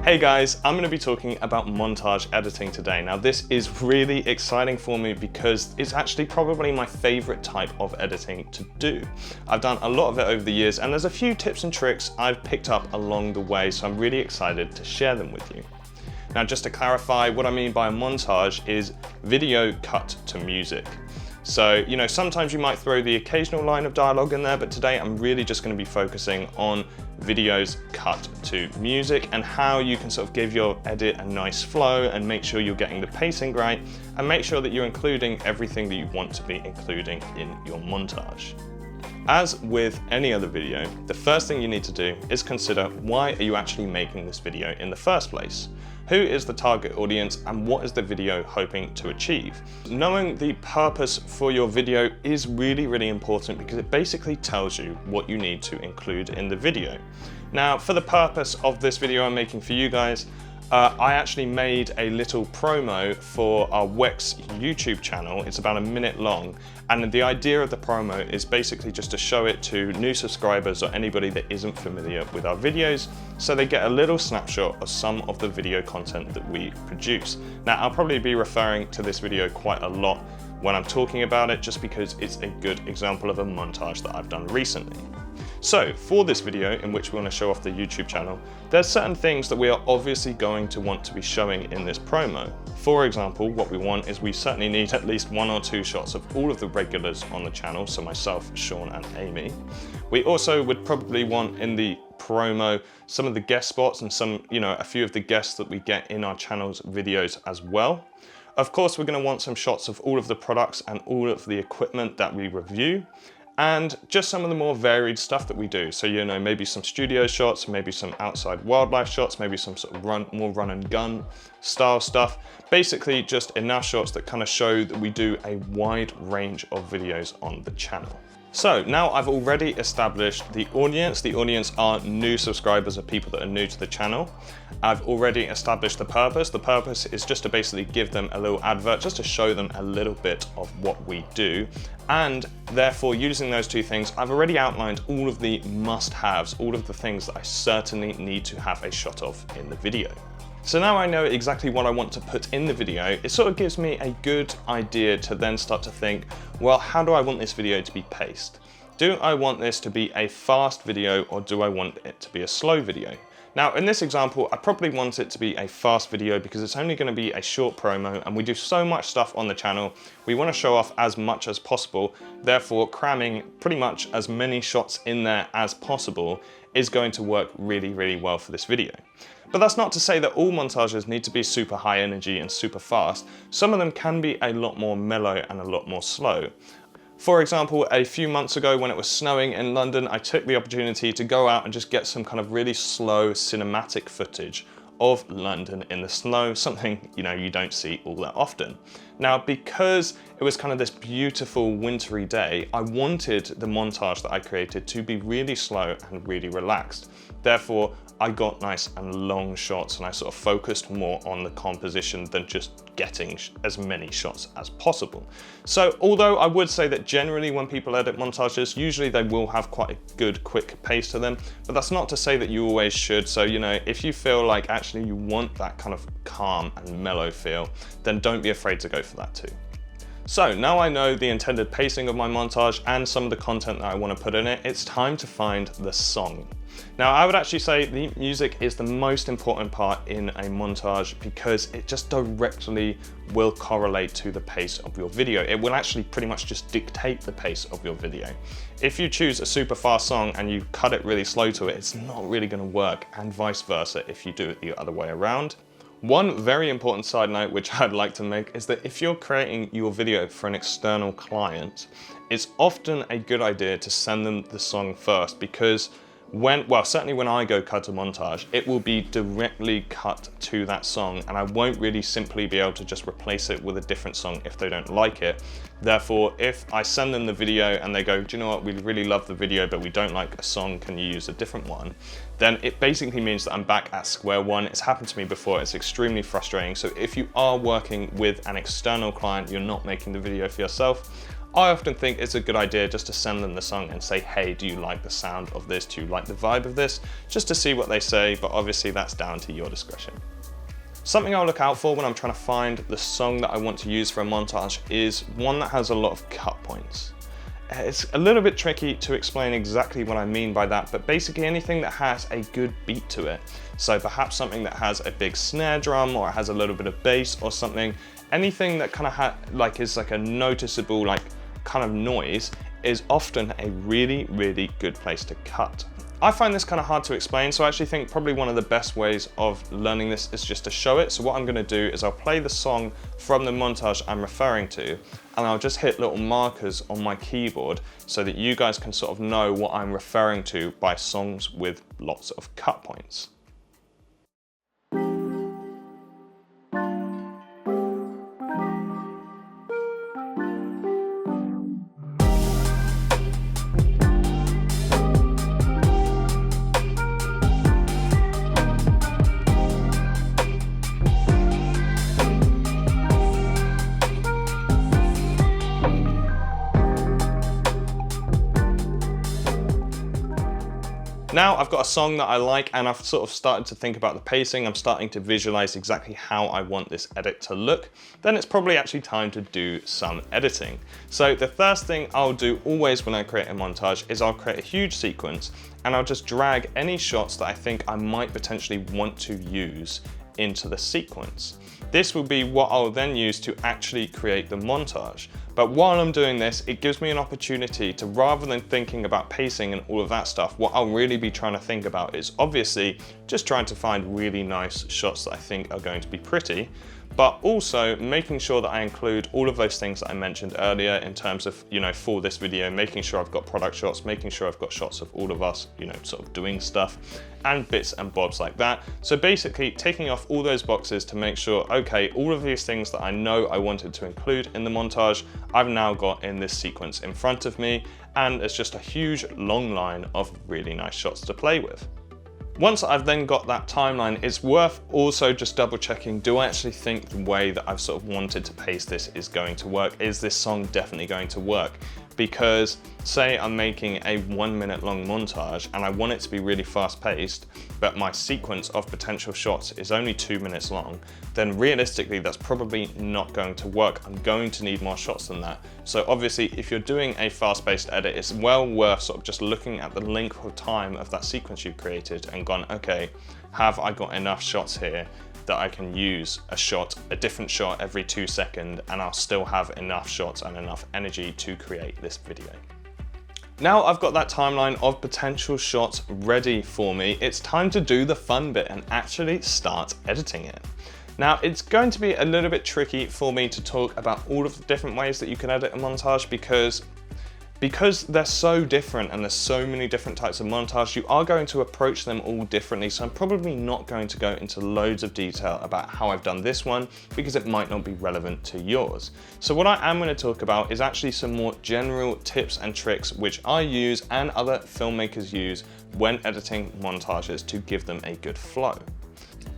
Hey guys, I'm going to be talking about montage editing today. Now this is really exciting for me because it's actually probably my favorite type of editing to do. I've done a lot of it over the years and there's a few tips and tricks I've picked up along the way, so I'm really excited to share them with you. Now just to clarify, what I mean by a montage is video cut to music. So, sometimes you might throw the occasional line of dialogue in there, but today I'm really just going to be focusing on videos cut to music and how you can sort of give your edit a nice flow and make sure you're getting the pacing right and make sure that you're including everything that you want to be including in your montage. As with any other video, the first thing you need to do is consider why are you actually making this video in the first place? Who is the target audience and what is the video hoping to achieve? Knowing the purpose for your video is really important because it basically tells you what you need to include in the video. Now, for the purpose of this video I'm making for you guys, I actually made a little promo for our Wex YouTube channel. It's about a minute long, and the idea of the promo is basically just to show it to new subscribers or anybody that isn't familiar with our videos, so they get a little snapshot of some of the video content that we produce. Now, I'll probably be referring to this video quite a lot when I'm talking about it, just because it's a good example of a montage that I've done recently. So for this video, in which we want to show off the YouTube channel, there's certain things that we are obviously going to want to be showing in this promo. For example, what we want is we certainly need at least 1 or 2 shots of all of the regulars on the channel, so myself, Sean and Amy. We also would probably want in the promo some of the guest spots and a few of the guests that we get in our channel's videos as well. Of course, we're going to want some shots of all of the products and all of the equipment that we review, and just some of the more varied stuff that we do. So, maybe some studio shots, maybe some outside wildlife shots, maybe some sort of more run and gun style stuff. Basically just enough shots that kind of show that we do a wide range of videos on the channel. So now I've already established the audience. The audience are new subscribers or people that are new to the channel. I've already established the purpose. The purpose is just to basically give them a little advert, just to show them a little bit of what we do. And therefore, using those two things, I've already outlined all of the must-haves, all of the things that I certainly need to have a shot of in the video. So now I know exactly what I want to put in the video, it sort of gives me a good idea to then start to think, well, how do I want this video to be paced? Do I want this to be a fast video or do I want it to be a slow video? Now, in this example, I probably want it to be a fast video because it's only going to be a short promo and we do so much stuff on the channel. We want to show off as much as possible. Therefore, cramming pretty much as many shots in there as possible is going to work really well for this video. But that's not to say that all montages need to be super high energy and super fast. Some of them can be a lot more mellow and a lot more slow. For example, a few months ago when it was snowing in London, I took the opportunity to go out and just get some kind of really slow cinematic footage of London in the snow, something you don't see all that often. Now, because it was kind of this beautiful wintry day, I wanted the montage that I created to be really slow and really relaxed. Therefore, I got nice and long shots and I sort of focused more on the composition than just getting as many shots as possible. So although I would say that generally when people edit montages, usually they will have quite a good quick pace to them, but that's not to say that you always should. So, if you feel like actually you want that kind of calm and mellow feel, then don't be afraid to go for that too. So now I know the intended pacing of my montage and some of the content that I want to put in it, it's time to find the song. Now, I would actually say the music is the most important part in a montage because it just directly will correlate to the pace of your video. It will actually pretty much just dictate the pace of your video. If you choose a super fast song and you cut it really slow to it, it's not really going to work, and vice versa if you do it the other way around. One very important side note which I'd like to make is that if you're creating your video for an external client, it's often a good idea to send them the song first because certainly when I go cut a montage, it will be directly cut to that song and I won't really simply be able to just replace it with a different song if they don't like it. Therefore, if I send them the video and they go, do you know what, we really love the video, but we don't like a song, can you use a different one? Then it basically means that I'm back at square one. It's happened to me before, it's extremely frustrating. So if you are working with an external client, you're not making the video for yourself, I often think it's a good idea just to send them the song and say, hey, do you like the sound of this? Do you like the vibe of this? Just to see what they say, but obviously that's down to your discretion. Something I'll look out for when I'm trying to find the song that I want to use for a montage is one that has a lot of cut points. It's a little bit tricky to explain exactly what I mean by that, but basically anything that has a good beat to it. So perhaps something that has a big snare drum, or it has a little bit of bass or something. Anything that kind of is like a noticeable kind of noise is often a really, really good place to cut. I find this kind of hard to explain, so I actually think probably one of the best ways of learning this is just to show it. So what I'm going to do is I'll play the song from the montage I'm referring to, and I'll just hit little markers on my keyboard so that you guys can sort of know what I'm referring to by songs with lots of cut points. Now I've got a song that I like and I've sort of started to think about the pacing. I'm starting to visualize exactly how I want this edit to look. Then it's probably actually time to do some editing. So the first thing I'll do always when I create a montage is I'll create a huge sequence and I'll just drag any shots that I think I might potentially want to use into the sequence. This will be what I'll then use to actually create the montage. But while I'm doing this, it gives me an opportunity to, rather than thinking about pacing and all of that stuff, what I'll really be trying to think about is obviously just trying to find really nice shots that I think are going to be pretty, but also making sure that I include all of those things that I mentioned earlier in terms of, for this video, making sure I've got product shots, making sure I've got shots of all of us, sort of doing stuff and bits and bobs like that. So basically taking off all those boxes to make sure, okay, all of these things that I know I wanted to include in the montage, I've now got in this sequence in front of me, and it's just a huge long line of really nice shots to play with. Once I've then got that timeline, it's worth also just double checking, do I actually think the way that I've sort of wanted to pace this is going to work? Is this song definitely going to work? Because say I'm making a 1 minute long montage and I want it to be really fast paced, but my sequence of potential shots is only 2 minutes long, then realistically that's probably not going to work. I'm going to need more shots than that. So obviously if you're doing a fast paced edit, it's well worth sort of just looking at the length of time of that sequence you've created and gone, okay, have I got enough shots here that I can use a different shot every 2 seconds, and I'll still have enough shots and enough energy to create this video. Now I've got that timeline of potential shots ready for me, it's time to do the fun bit and actually start editing it. Now it's going to be a little bit tricky for me to talk about all of the different ways that you can edit a montage because they're so different and there's so many different types of montage, you are going to approach them all differently. So I'm probably not going to go into loads of detail about how I've done this one because it might not be relevant to yours. So what I am going to talk about is actually some more general tips and tricks which I use and other filmmakers use when editing montages to give them a good flow.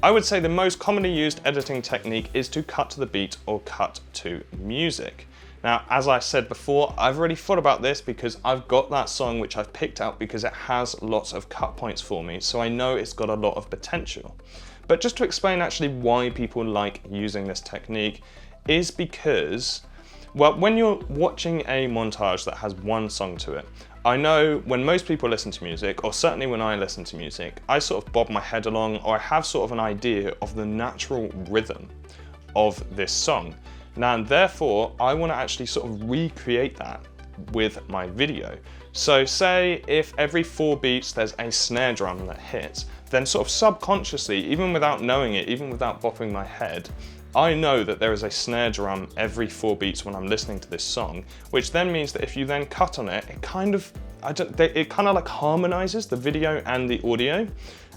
I would say the most commonly used editing technique is to cut to the beat or cut to music. Now, as I said before, I've already thought about this because I've got that song which I've picked out because it has lots of cut points for me, so I know it's got a lot of potential. But just to explain actually why people like using this technique is because, well, when you're watching a montage that has one song to it, I know when most people listen to music, or certainly when I listen to music, I sort of bob my head along, or I have sort of an idea of the natural rhythm of this song. Now, therefore, I want to actually sort of recreate that with my video. So say if every 4 beats there's a snare drum that hits, then sort of subconsciously, even without knowing it, even without bopping my head, I know that there is a snare drum every 4 beats when I'm listening to this song, which then means that if you then cut on it, it kind of like harmonizes the video and the audio.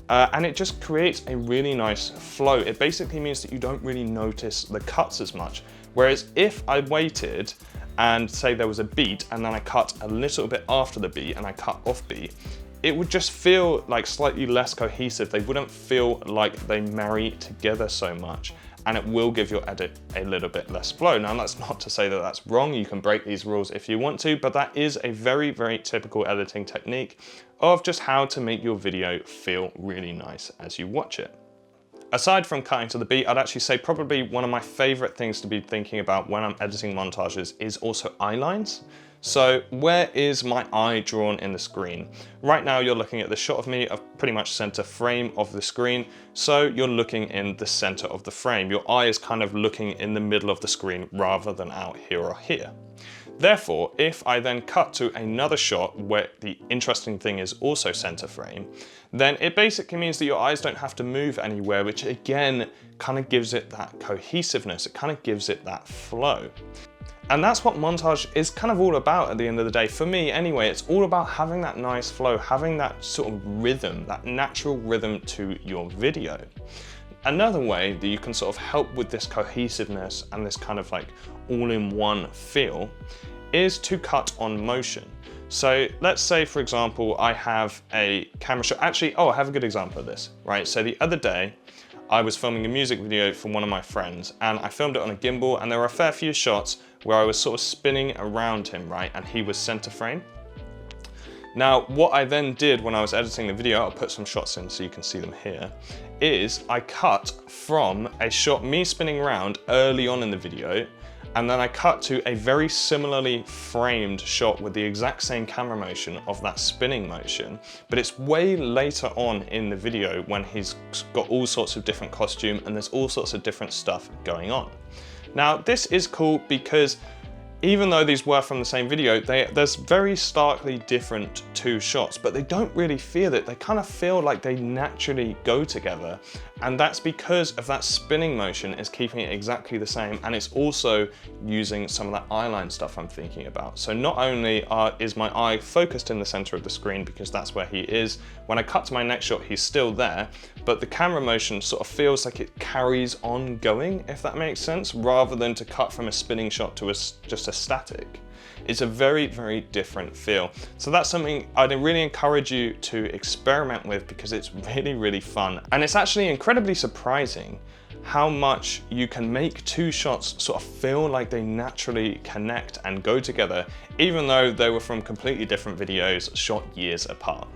And it just creates a really nice flow. It basically means that you don't really notice the cuts as much. Whereas if I waited and say there was a beat and then I cut a little bit after the beat and I cut off beat, it would just feel like slightly less cohesive. They wouldn't feel like they marry together so much. and it will give your edit a little bit less flow. Now, that's not to say that that's wrong. You can break these rules if you want to, but that is a very, very typical editing technique of just how to make your video feel really nice as you watch it. Aside from cutting to the beat, I'd actually say probably one of my favorite things to be thinking about when I'm editing montages is also eye lines. So where is my eye drawn in the screen? Right now you're looking at the shot of me of pretty much center frame of the screen. So you're looking in the center of the frame. Your eye is kind of looking in the middle of the screen rather than out here or here. Therefore, if I then cut to another shot where the interesting thing is also center frame, then it basically means that your eyes don't have to move anywhere, which again kind of gives it that cohesiveness. It kind of gives it that flow. And that's what montage is kind of all about at the end of the day. For me anyway, it's all about having that nice flow, having that sort of rhythm, that natural rhythm to your video. Another way that you can sort of help with this cohesiveness and this kind of like all-in-one feel is to cut on motion. So let's say, for example, I have a camera shot. Actually, I have a good example of this, right? So the other day, I was filming a music video for one of my friends, and I filmed it on a gimbal, and there were a fair few shots where I was sort of spinning around him, right? And he was center frame. Now, what I then did when I was editing the video, I'll put some shots in so you can see them here, is I cut from a shot me spinning around early on in the video, and then I cut to a very similarly framed shot with the exact same camera motion of that spinning motion, but it's way later on in the video when he's got all sorts of different costume and there's all sorts of different stuff going on. Now, this is cool because even though these were from the same video, there's very starkly different two shots, but they don't really feel it. They kind of feel like they naturally go together. And that's because of that spinning motion is keeping it exactly the same. And it's also using some of that eyeline stuff I'm thinking about. So not only is my eye focused in the center of the screen because that's where he is, when I cut to my next shot, he's still there, but the camera motion sort of feels like it carries on going, if that makes sense, rather than to cut from a spinning shot to just a static. It's a very, very different feel. So that's something I'd really encourage you to experiment with because it's really, really fun. And it's actually incredibly surprising how much you can make two shots sort of feel like they naturally connect and go together, even though they were from completely different videos shot years apart.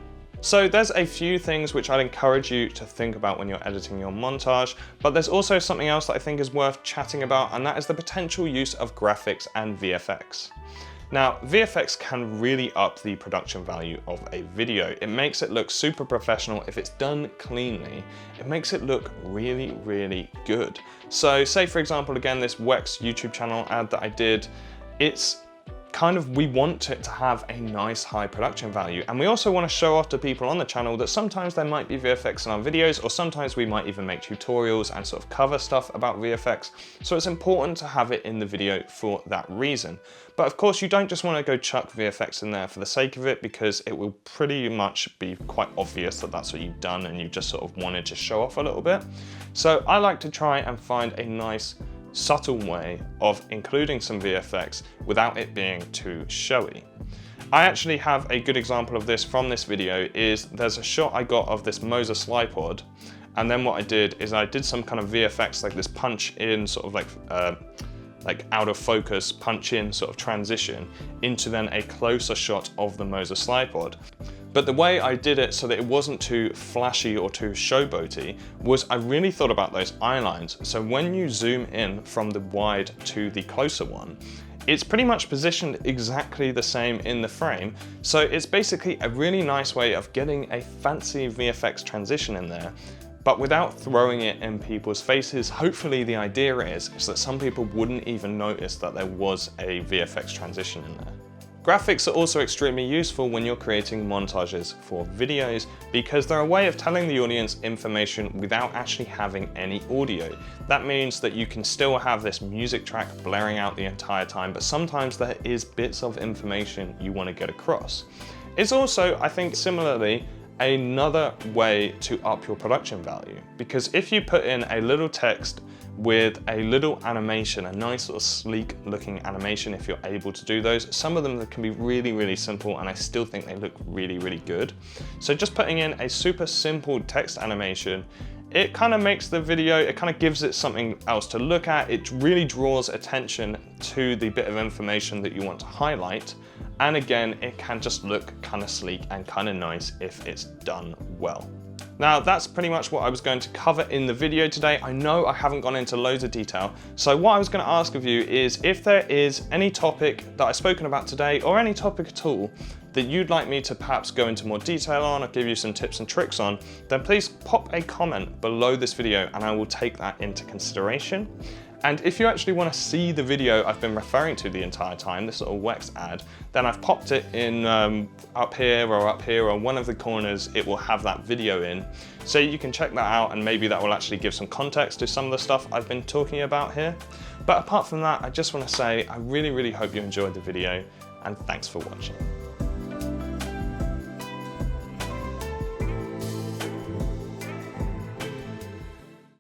So there's a few things which I'd encourage you to think about when you're editing your montage, but there's also something else that I think is worth chatting about, and that is the potential use of graphics and VFX. Now, VFX can really up the production value of a video. It makes it look super professional. If it's done cleanly, it makes it look really, really good. So say, for example, again, this Wex YouTube channel ad that I did, it's kind of, we want it to have a nice high production value. And we also want to show off to people on the channel that sometimes there might be VFX in our videos, or sometimes we might even make tutorials and sort of cover stuff about VFX. So it's important to have it in the video for that reason. But of course, you don't just want to go chuck VFX in there for the sake of it, because it will pretty much be quite obvious that that's what you've done and you just sort of wanted to show off a little bit. So I like to try and find a nice subtle way of including some VFX without it being too showy. I actually have a good example of this from this video. Is there's a shot I got of this Moser slipod, and then what I did is I did some kind of VFX, like this punch in, sort of like out of focus punch in sort of transition into then a closer shot of the Moser slipod. But the way I did it so that it wasn't too flashy or too showboaty was I really thought about those eye lines. So when you zoom in from the wide to the closer one, it's pretty much positioned exactly the same in the frame. So it's basically a really nice way of getting a fancy VFX transition in there, but without throwing it in people's faces. Hopefully the idea is that some people wouldn't even notice that there was a VFX transition in there. Graphics are also extremely useful when you're creating montages for videos, because they're a way of telling the audience information without actually having any audio. That means that you can still have this music track blaring out the entire time, but sometimes there is bits of information you want to get across. It's also, I think, similarly, another way to up your production value, because if you put in a little text with a little animation, a nice sort of sleek looking animation, if you're able to do those. Some of them can be really, really simple, and I still think they look really, really good. So just putting in a super simple text animation it kind of makes the video, it kind of gives it something else to look at. It really draws attention to the bit of information that you want to highlight. And again, it can just look kind of sleek and kind of nice if it's done well. Now, that's pretty much what I was going to cover in the video today. I know I haven't gone into loads of detail. So what I was going to ask of you is if there is any topic that I've spoken about today, or any topic at all that you'd like me to perhaps go into more detail on or give you some tips and tricks on, then please pop a comment below this video and I will take that into consideration. And if you actually want to see the video I've been referring to the entire time, this little Wex ad, then I've popped it in up here or one of the corners. It will have that video in. So you can check that out and maybe that will actually give some context to some of the stuff I've been talking about here. But apart from that, I just want to say I really, really hope you enjoyed the video and thanks for watching.